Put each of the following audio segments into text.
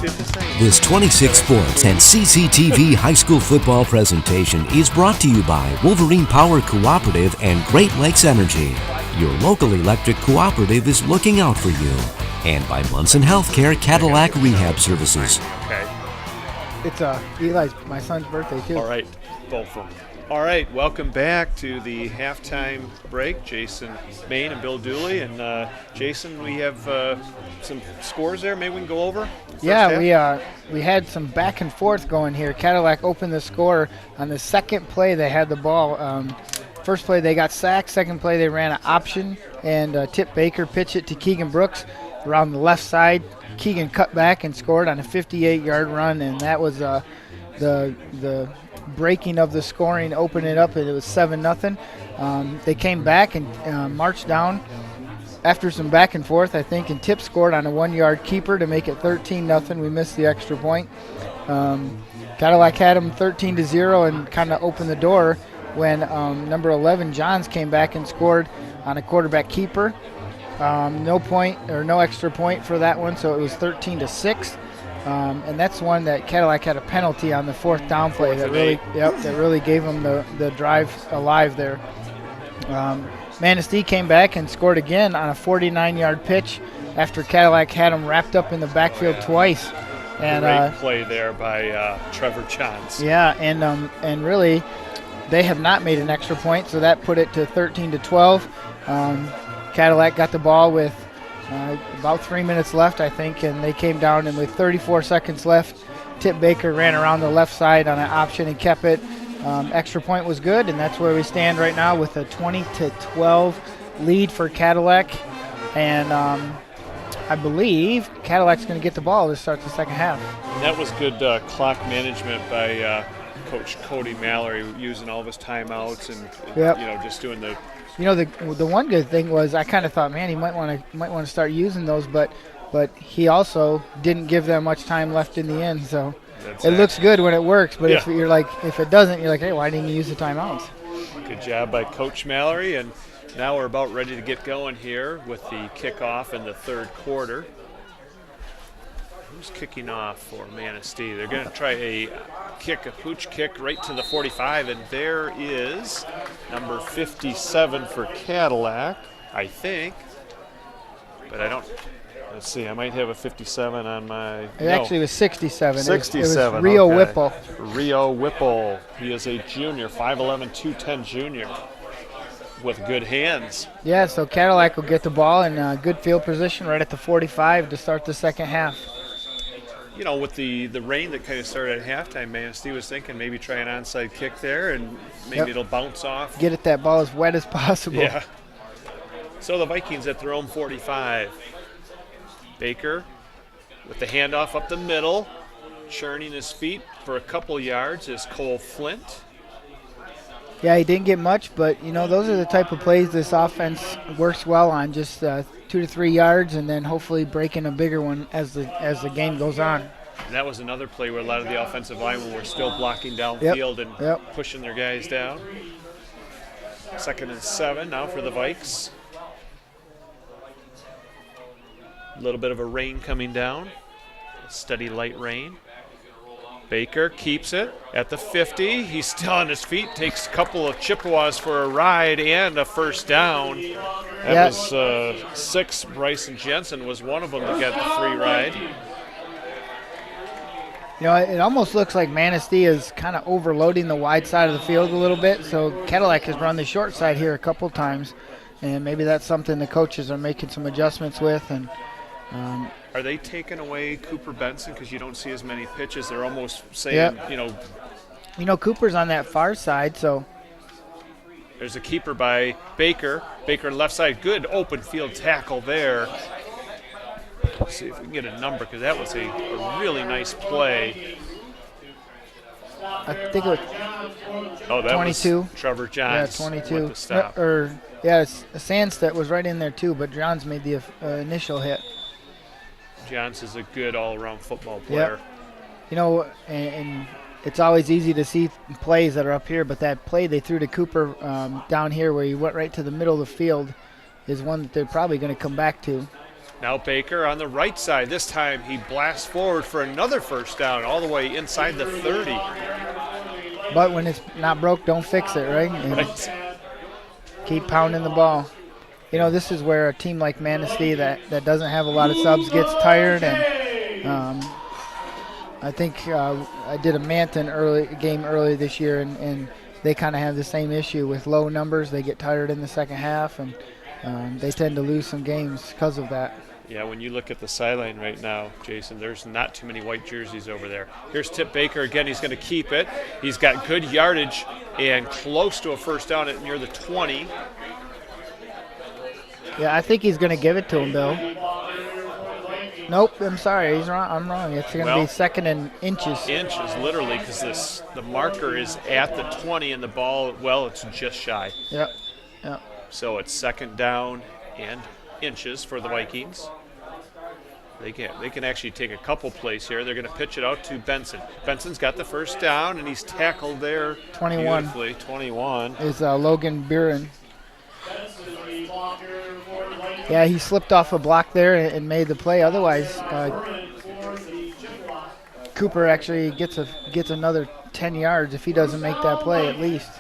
This 26 Sports and CCTV high school football presentation is brought to you by Wolverine Power Cooperative and Great Lakes Energy. Your local electric cooperative is looking out for you. And by Munson Healthcare Cadillac Rehab Services. Okay. It's Eli's, my son's birthday, too. All right, both of them. All right, welcome back to the halftime break. Jason Main and Bill Dooley. And Jason, we have some scores there. Maybe we can go over? Yeah, we had some back and forth going here. Cadillac opened the score on the second play. They had the ball. First play they got sacked. Second play they ran an option, and Tip Baker pitched it to Keegan Brooks around the left side. Keegan cut back and scored on a 58-yard run, and that was the breaking of the scoring, opened it up, and it was 7-0. They came back and marched down after some back and forth, I think, and Tip scored on a 1-yard keeper to make it 13-0. We missed the extra point. Cadillac had them 13-0 and kind of opened the door when number 11 Johns came back and scored on a quarterback keeper. No point or no extra point for that one, so it was 13-6. And that's one that Cadillac had a penalty on the fourth down play that really gave them the drive alive there. Manistee came back and scored again on a 49-yard pitch after Cadillac had them wrapped up in the backfield twice. And great play there by Trevor Johns. Yeah, and really they have not made an extra point, so that put it to 13-12. Cadillac got the ball with about 3 minutes left, I think, and they came down, and with 34 seconds left, Tip Baker ran around the left side on an option and kept it. Extra point was good, and that's where we stand right now with a 20-12 lead for Cadillac. And I believe Cadillac's going to get the ball to start the second half. And that was good clock management by Coach Cody Mallory, using all of his timeouts and just doing the. The one good thing was I kind of thought, man, he might want to start using those, but he also didn't give them much time left in the end. So it looks good when it works, but if it doesn't, you're like, hey, why didn't you use the timeouts? Good job by Coach Mallory, and now we're about ready to get going here with the kickoff in the third quarter. Who's kicking off for Manistee? They're going to try a pooch kick right to the 45, and there is number 57 for Cadillac, I think. But I don't. Let's see. I might have a 57 on my. It actually was 67. 67. It was Rio okay. Whipple. Rio Whipple. He is a junior, 5'11", 210 junior, with good hands. Yeah. So Cadillac will get the ball in good field position right at the 45 to start the second half. With the rain that kind of started at halftime, Manistee was thinking maybe try an onside kick there and maybe it'll bounce off. Get that ball as wet as possible. Yeah. So the Vikings at their own 45. Baker with the handoff up the middle, churning his feet for a couple yards is Cole Flint. Yeah, he didn't get much, but, those are the type of plays this offense works well on, just 2 to 3 yards and then hopefully breaking a bigger one as the game goes on. And that was another play where a lot of the offensive linemen were still blocking downfield and pushing their guys down. 2nd and 7 now for the Vikes. A little bit of a rain coming down, a steady light rain. Baker keeps it at the 50. He's still on his feet, takes a couple of Chippewas for a ride and a first down. That was 6. Bryson Jensen was one of them to get the free ride. It almost looks like Manistee is kind of overloading the wide side of the field a little bit, so Cadillac has run the short side here a couple times, and maybe that's something the coaches are making some adjustments with. And are they taking away Cooper Benson because you don't see as many pitches? They're almost saying, Cooper's on that far side, so. There's a keeper by Baker. Baker left side, good open field tackle there. Let's see if we can get a number because that was a really nice play. I think it was that 22. Was Trevor Johns. Yeah, 22. With the stop. Sandstedt was right in there too, but Johns made the initial hit. Johns is a good all-around football player. Yep. And it's always easy to see plays that are up here, but that play they threw to Cooper down here where he went right to the middle of the field is one that they're probably going to come back to. Now Baker on the right side. This time he blasts forward for another first down all the way inside the 30. But when it's not broke, don't fix it, right? And Right. keep pounding the ball. You know, this is where a team like Manistee that doesn't have a lot of subs gets tired. And I think I did a Manton game early this year, and they kind of have the same issue with low numbers. They get tired in the second half, and they tend to lose some games because of that. Yeah, when you look at the sideline right now, Jason, there's not too many white jerseys over there. Here's Tip Baker again. He's going to keep it. He's got good yardage and close to a first down at near the 20. Yeah, I think he's going to give it to him, Bill. Nope, I'm sorry. He's wrong. I'm wrong. It's going to be second and inches. Inches, literally, because the marker is at the 20 and the ball, well, it's just shy. Yep. So it's second down and inches for the Vikings. They can actually take a couple plays here. They're going to pitch it out to Benson. Benson's got the first down, and he's tackled there 21. beautifully. 21 is Logan Buren. Yeah, he slipped off a block there and made the play. Otherwise, Cooper actually gets another 10 yards if he doesn't make that play at least.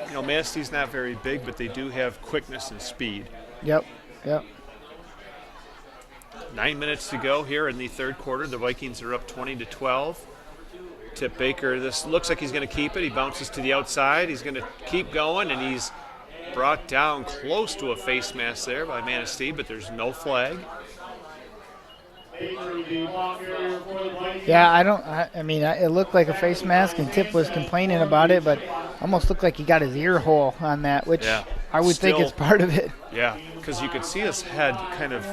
You know, Manistee's not very big, but they do have quickness and speed. Yep. 9 minutes to go here in the third quarter. The Vikings are up 20-12. Tip Baker, this looks like he's going to keep it. He bounces to the outside. He's going to keep going, and he's brought down close to a face mask there by Manistee, but there's no flag. Yeah, I mean, it looked like a face mask, and Tip was complaining about it, but almost looked like he got his ear hole on that, which I would think is part of it. Yeah, because you could see his head kind of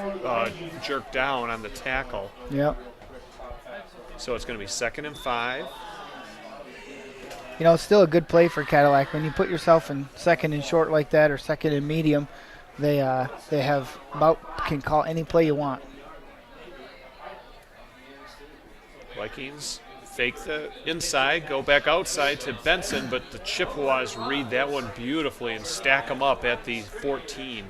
jerk down on the tackle. Yep. So it's going to be 2nd and 5. You know, it's still a good play for Cadillac. When you put yourself in second and short like that or second and medium, they can call any play you want. Vikings fake the inside, go back outside to Benson, but the Chippewas read that one beautifully and stack them up at the 14.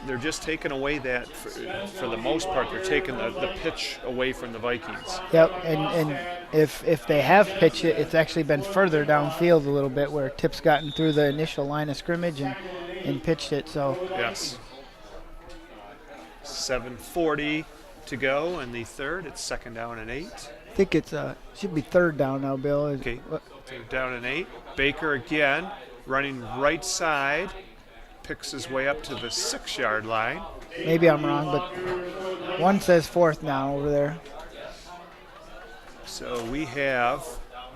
They're just taking away that, for the most part, they're taking the pitch away from the Vikings. Yep, and if they have pitched it, it's actually been further downfield a little bit where Tip's gotten through the initial line of scrimmage and pitched it. So yes. 7:40 to go in the third. It's 2nd down and 8. I think it's should be 3rd down now, Bill. Okay, 3rd down and 8. Baker again, running right side. Picks his way up to the 6-yard line. Maybe I'm wrong, but one says 4th now over there. So we have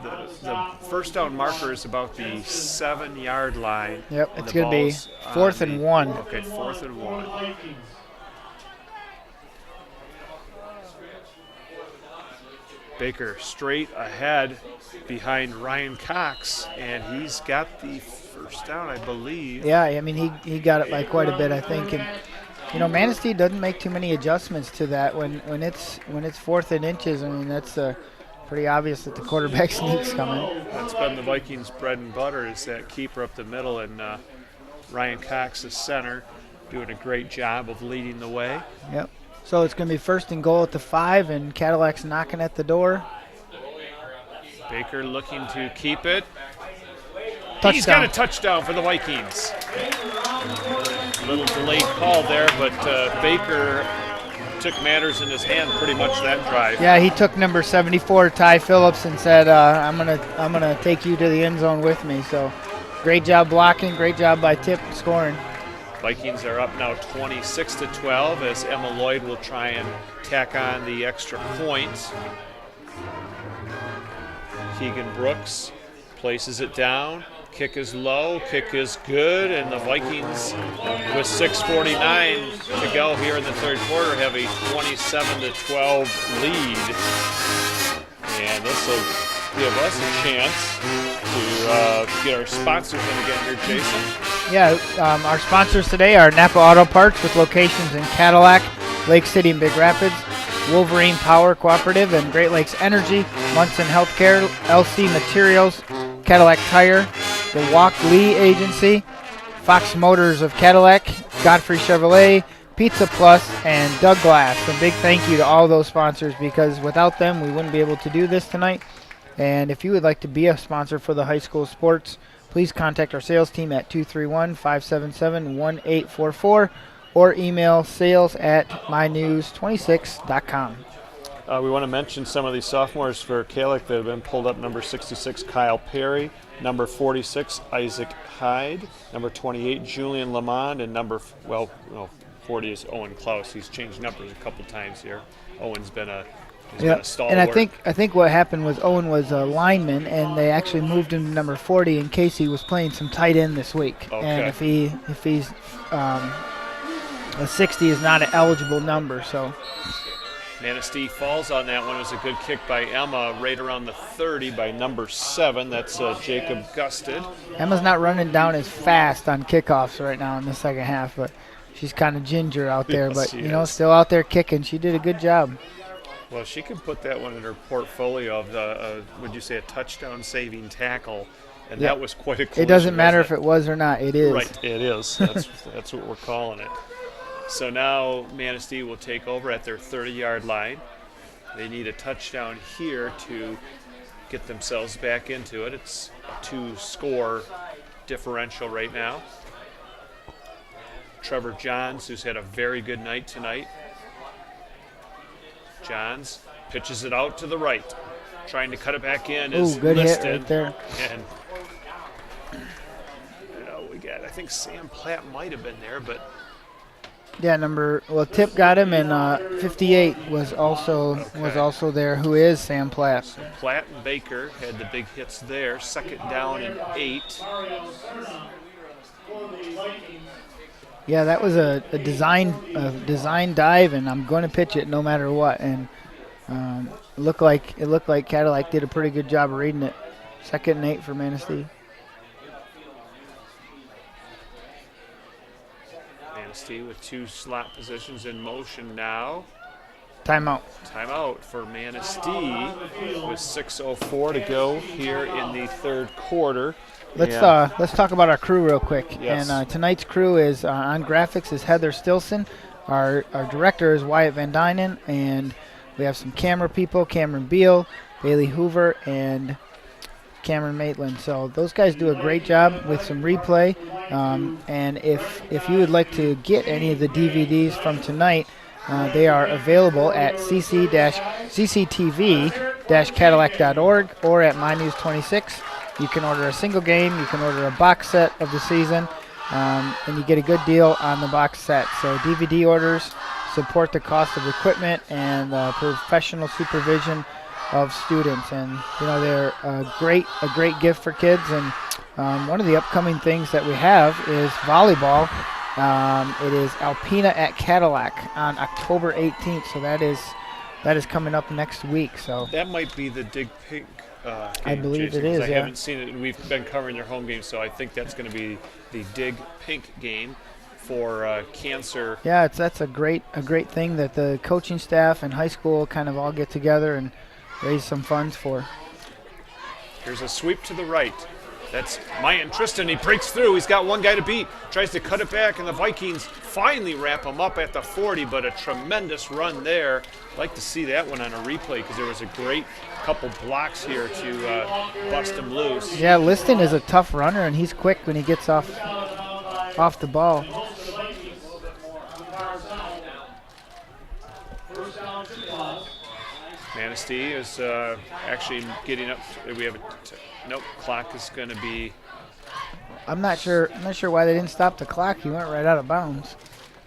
the first down marker is about the 7-yard line. Yep, it's going to be 4th and 1. Okay, 4th and 1. Baker straight ahead behind Ryan Cox, and he's got the first down, I believe. Yeah, I mean, he got it by quite a bit, I think. And, you know, Manistee doesn't make too many adjustments to that. When it's 4th and inches, I mean, that's pretty obvious that the quarterback sneak's coming. That's been the Vikings' bread and butter, is that keeper up the middle, and Ryan Cox, the center, doing a great job of leading the way. Yep. So it's going to be 1st and goal at the 5, and Cadillac's knocking at the door. Baker looking to keep it. Touchdown. He's got a touchdown for the Vikings. Little delayed call there, but Baker took matters in his hand pretty much that drive. Yeah, he took number 74, Ty Phillips, and said, I'm gonna take you to the end zone with me. So great job blocking, great job by Tip scoring. Vikings are up now 26-12 as Emma Lloyd will try and tack on the extra points. Keegan Brooks places it down. Kick is low, kick is good, and the Vikings, with 6:49 to go here in the third quarter, have a 27-12 lead. And this will give us a chance to get our sponsors in again here, Jason. Yeah, our sponsors today are Napa Auto Parts with locations in Cadillac, Lake City, and Big Rapids, Wolverine Power Cooperative and Great Lakes Energy, Munson Healthcare, LC Materials, Cadillac Tire, the Walk Lee Agency, Fox Motors of Cadillac, Godfrey Chevrolet, Pizza Plus, and Doug Glass. A big thank you to all those sponsors, because without them we wouldn't be able to do this tonight. And if you would like to be a sponsor for the high school sports, please contact our sales team at 231-577-1844 or email sales@mynews26.com. We want to mention some of these sophomores for Cadillac that have been pulled up. Number 66, Kyle Perry. Number 46, Isaac Hyde. Number 28, Julian Lamond. And number, 40 is Owen Klaus. He's changed numbers a couple times here. Owen's been a stalwart. And I think what happened was Owen was a lineman, and they actually moved him to number 40 in case he was playing some tight end this week. Okay. And if he's a 60 is not an eligible number, so. Manistee falls on that one. It was a good kick by Emma right around the 30 by number 7. That's Jacob Gusted. Emma's not running down as fast on kickoffs right now in the second half, but she's kind of ginger out there. Yes, but, still out there kicking. She did a good job. Well, she can put that one in her portfolio of would you say, a touchdown-saving tackle, and that was quite a collision. It doesn't matter if it was or not. It is. Right, it is. That's what we're calling it. So now Manistee will take over at their 30-yard line. They need a touchdown here to get themselves back into it. It's a 2-score differential right now. Trevor Johns, who's had a very good night tonight. Johns pitches it out to the right. Trying to cut it back in is good listed. hit right there. And we got, I think Sam Platt might have been there, but Tip got him, and 58 was also there, who is Sam Platt. So Platt and Baker had the big hits there. Second down and 8. Yeah, that was a design dive, and I'm going to pitch it no matter what. And it looked like Cadillac did a pretty good job of reading it. Second and 8 for Manistee. Manistee with 2 slot positions in motion now. Timeout. Timeout for Manistee with 6:04 to go here in the third quarter. Let's talk about our crew real quick. Yes. And tonight's crew is on graphics is Heather Stilson. Our director is Wyatt Van Dynen, and we have some camera people: Cameron Beal, Bailey Hoover, and Cameron Maitland. So those guys do a great job with some replay. And if you would like to get any of the DVDs from tonight, they are available at cctv-cadillac.org or at MyNews26. You can order a single game, you can order a box set of the season, and you get a good deal on the box set. So DVD orders support the cost of equipment and professional supervision of students, and they're a great gift for kids. And one of the upcoming things that we have is volleyball. It is Alpina at Cadillac on October 18th, so that is coming up next week. So that might be the Dig Pink game, I believe Jason, it is. I haven't seen it, and we've been covering their home games, so I think that's going to be the Dig Pink game for cancer. Yeah, that's a great thing that the coaching staff and high school kind of all get together and raise some funds for. Here's a sweep to the right. That's Mayan Tristan. He breaks through. He's got one guy to beat. Tries to cut it back, and the Vikings finally wrap him up at the 40, but a tremendous run there. I'd like to see that one on a replay because there was a great couple blocks here to bust him loose. Yeah, Liston is a tough runner, and he's quick when he gets off the ball. Manistee is actually getting up. We have clock is going to be. I'm not sure why they didn't stop the clock. He went right out of bounds.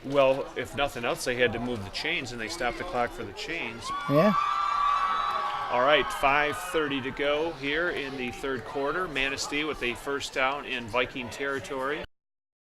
Well, if nothing else, they had to move the chains, and they stopped the clock for the chains. Yeah. All right, 5:30 to go here in the third quarter. Manistee with a first down in Viking territory.